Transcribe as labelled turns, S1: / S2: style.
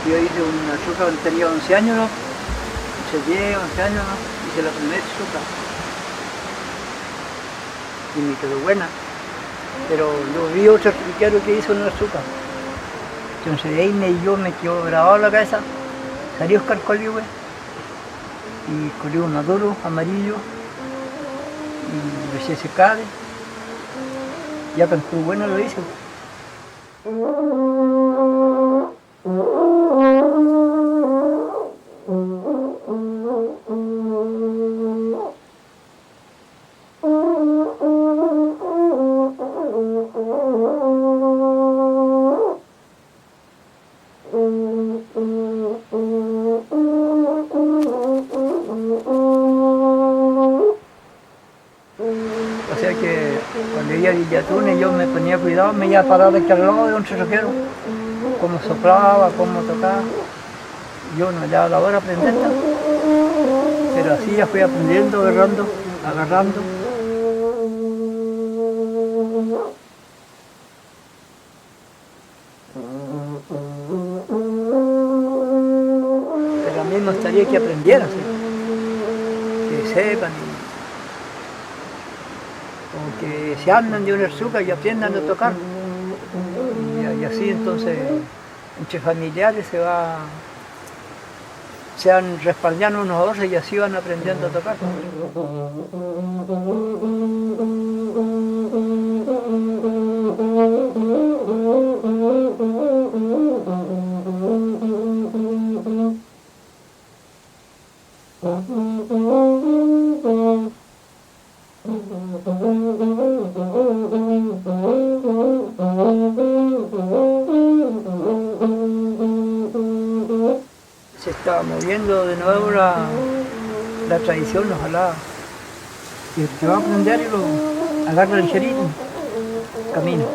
S1: Yo hice una azúcar cuando tenía 11 años, ¿no? Hice 10, 11 años, ¿no? Hice la primera azúcar. Y me quedó buena. Pero lo vi otro friquero que hizo una azúcar. Entonces de ahí yo me quedó grabado la cabeza. Salió Oscar Coligüe. Y Coligüe maduro, amarillo. Y recién se cae. Ya que estuvo bueno lo hice. O sea que cuando iba a Villatune yo me ponía cuidado, me iba a parar aquí al lado de un cerrojero, cómo soplaba, cómo tocaba. Yo no hallaba la hora aprender, pero así ya fui aprendiendo, agarrando. Pero a mí me gustaría que aprendieran, ¿sí? Que sepan, o que se andan de una azúcar y aprendan a tocar. Y así entonces entre familiares se van respaldando unos a otros y así van aprendiendo a tocar. Se está moviendo de nuevo la tradición, ojalá. Y el que va a aprender y lo agarra ligerito, camina.